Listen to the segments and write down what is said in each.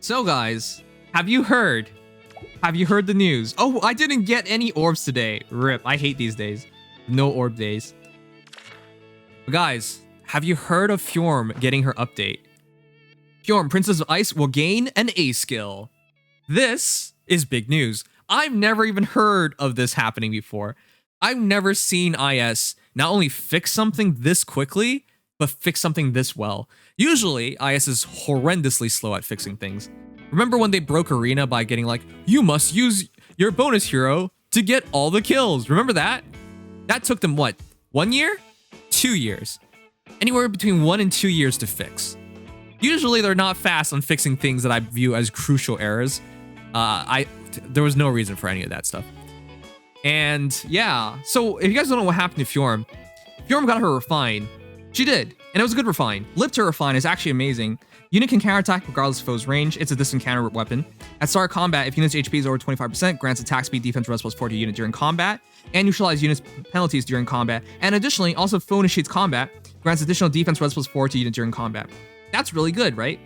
So guys, have you heard? Have you heard the news? Oh, I didn't get any orbs today. RIP. I hate these days. No orb days. But guys, have you heard of Fjorm getting her update? Fjorm, Princess of Ice, will gain an A skill. This is big news. I've never even heard of this happening before. I've never seen IS not only fix something this quickly, but fix something this well. Usually, IS is horrendously slow at fixing things. Remember when they broke Arena by getting like, you must use your bonus hero to get all the kills. Remember that? That took them what? 1 year? 2 years. Anywhere between 1 and 2 years to fix. Usually they're not fast on fixing things that I view as crucial errors. There was no reason for any of that stuff. And yeah, so if you guys don't know what happened to Fjorm, Fjorm got her refine. She did, and it was a good refine. Leiptr refine is actually amazing. Unit can counterattack regardless of foe's range. It's a distant counter weapon. At start of combat, if unit's HP is over 25%, grants attack speed, defense, res +4 to unit during combat, and neutralize unit's penalties during combat. And additionally, also if foe initiates combat, grants additional defense, res +4 to unit during combat. That's really good, right?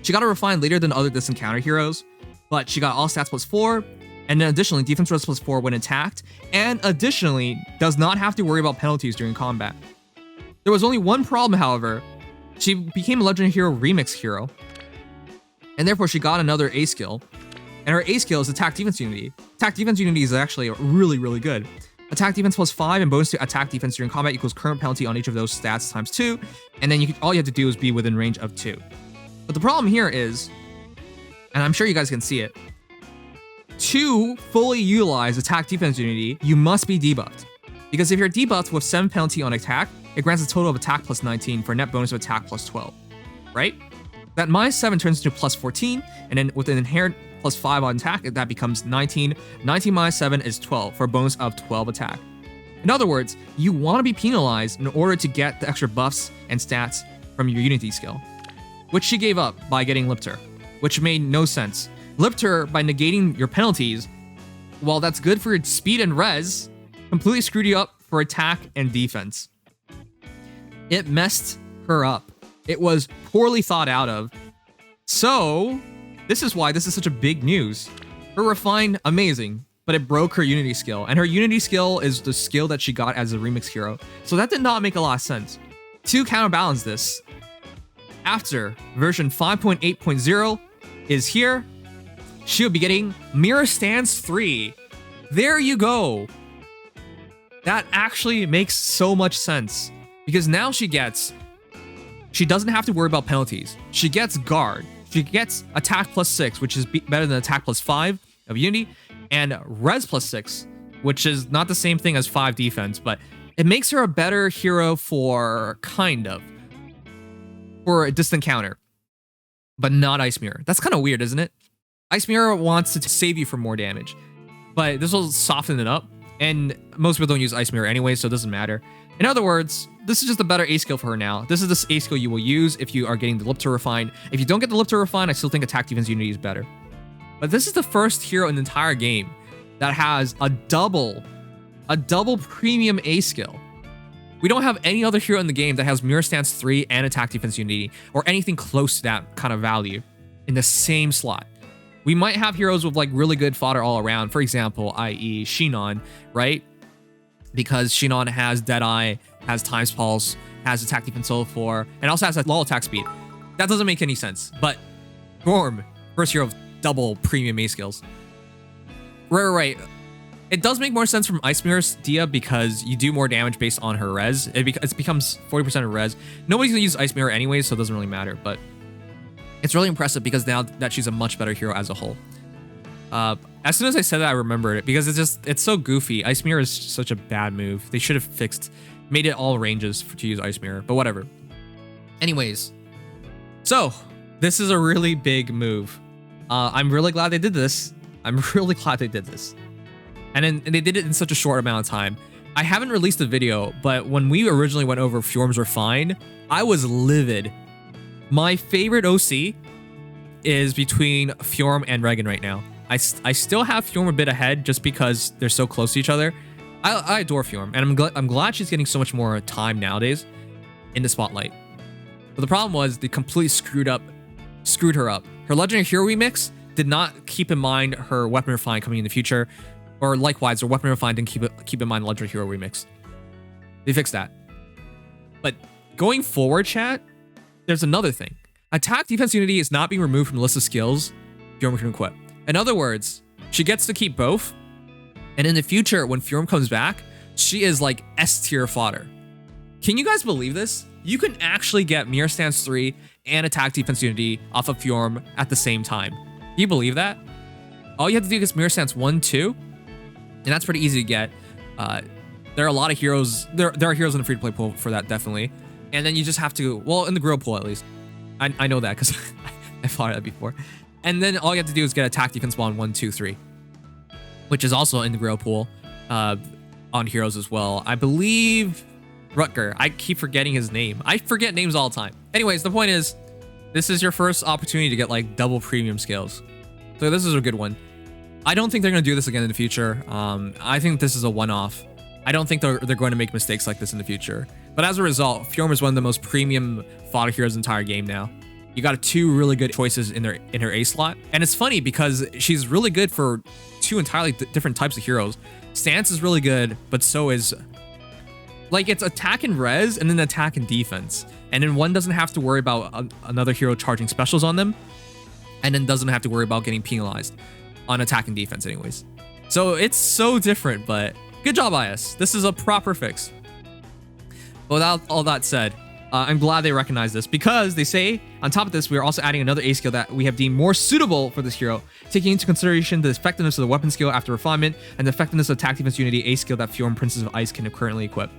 She got a refine later than other distant counter heroes, but she got all stats +4, and then additionally, defense res +4 when attacked, and additionally, does not have to worry about penalties during combat. There was only one problem, however. She became a Legendary Hero Remix hero, and therefore she got another A skill, and her A skill is Attack Defense Unity. Attack Defense Unity is actually really, really good. Attack Defense +5 and bonus to attack defense during combat equals current penalty on each of those stats times 2, and then all you have to do is be within range of 2. But the problem here is, and I'm sure you guys can see it, to fully utilize Attack Defense Unity, you must be debuffed. Because if you're debuffed with 7 penalty on attack, it grants a total of attack +19 for a net bonus of attack +12, right? That -7 turns into +14, and then with an inherent +5 on attack, that becomes 19. 19 -7 is 12 for a bonus of 12 attack. In other words, you want to be penalized in order to get the extra buffs and stats from your Unity skill, which she gave up by getting Leiptr, which made no sense. Leiptr, by negating your penalties, while that's good for your speed and res, completely screwed you up for attack and defense. It messed her up. It was poorly thought out of. So, this is why this is such a big news. Her refine, amazing, but it broke her Unity skill. And her Unity skill is the skill that she got as a remix hero. So that did not make a lot of sense. To counterbalance this, after version 5.8.0 is here, she'll be getting Mirror Stance 3. There you go. That actually makes so much sense. Because now she doesn't have to worry about penalties. She gets guard. She gets attack +6, which is better than attack +5 of Unity, and res +6, which is not the same thing as 5 defense, but it makes her a better hero for a distant counter, but not Ice Mirror. That's kind of weird, isn't it? Ice Mirror wants to save you from more damage, but this will soften it up, and most people don't use Ice Mirror anyway, so it doesn't matter. In other words, this is just a better A skill for her now. This is the A skill you will use if you are getting the Leiptr refine. If you don't get the Leiptr refine, I still think attack defense Unity is better. But this is the first hero in the entire game that has a double premium A skill. We don't have any other hero in the game that has Mirror Stance 3 and attack defense Unity, or anything close to that kind of value in the same slot. We might have heroes with like really good fodder all around, for example, i.e. Shinon, right? Because Shinon has Deadeye, has Times Pulse, has attack defense solo 4, and also has a low attack speed. That doesn't make any sense, but Fjorm, first hero of double premium A skills. Right. It does make more sense from Ice Mirror's Dia because you do more damage based on her res. It becomes 40% of res. Nobody's gonna use Ice Mirror anyway, so it doesn't really matter, but it's really impressive because now that she's a much better hero as a whole. As soon as I said that, I remembered it because it's so goofy. Ice Mirror is such a bad move. They should have made it all ranges to use Ice Mirror, but whatever. Anyways, so this is a really big move. I'm really glad they did this. And they did it in such a short amount of time. I haven't released a video, but when we originally went over Fjorm's refine, I was livid. My favorite OC is between Fjorm and Regan right now. I still have Fjorm a bit ahead just because they're so close to each other. I adore Fjorm, and I'm glad she's getting so much more time nowadays in the spotlight. But the problem was they completely screwed her up her Legendary Hero remix did not keep in mind her Weapon Refine coming in the future, or likewise, her Weapon Refine didn't keep in mind the Legendary Hero remix. They fixed that. But going forward, chat, there's another thing. Attack Defense Unity is not being removed from the list of skills Fjorm can equip. In other words, she gets to keep both, and in the future, when Fjorm comes back, she is like S-tier fodder. Can you guys believe this? You can actually get Mirror Stance 3 and Attack Defense Unity off of Fjorm at the same time. Can you believe that? All you have to do is Mirror Stance 1, 2, and that's pretty easy to get. There are a lot of heroes. There are heroes in the free-to-play pool for that, definitely. And then you just have to, well, in the Grill pool at least. I know that because I fought that before. And then all you have to do is get Attack Defense Bond 1, 2, 3, which is also in the Grill pool on heroes as well. I believe Rutger. I keep forgetting his name. I forget names all the time. Anyways, the point is, this is your first opportunity to get like double premium skills. So this is a good one. I don't think they're going to do this again in the future. I think this is a one-off. I don't think they're going to make mistakes like this in the future. But as a result, Fjorm is one of the most premium fodder heroes in the entire game now. You got 2 really good choices in her A slot. And it's funny because she's really good for 2 entirely different types of heroes. Stance is really good, but so is... Like, it's attack and res, and then attack and defense. And then one doesn't have to worry about another hero charging specials on them, and then doesn't have to worry about getting penalized on attack and defense anyways. So it's so different, but good job, IS. This is a proper fix. But without all that said, I'm glad they recognize this, because they say, on top of this, we are also adding another A skill that we have deemed more suitable for this hero, taking into consideration the effectiveness of the weapon skill after refinement, and the effectiveness of Attack Defense Unity A skill that Fjorm Princess of Ice can currently equip.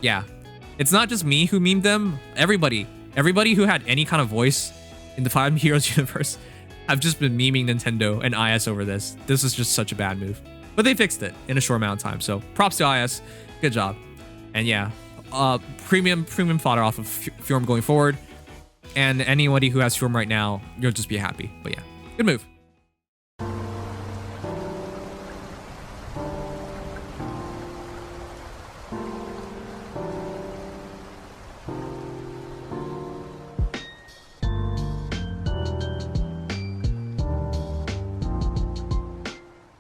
Yeah, it's not just me who memed them. Everybody who had any kind of voice in the Fire Emblem Heroes universe have just been memeing Nintendo and IS over this. This is just such a bad move. But they fixed it in a short amount of time, so props to IS. Good job. And yeah, premium fodder off of Fjorm going forward. And anybody who has Fjorm right now, you'll just be happy. But yeah, good move.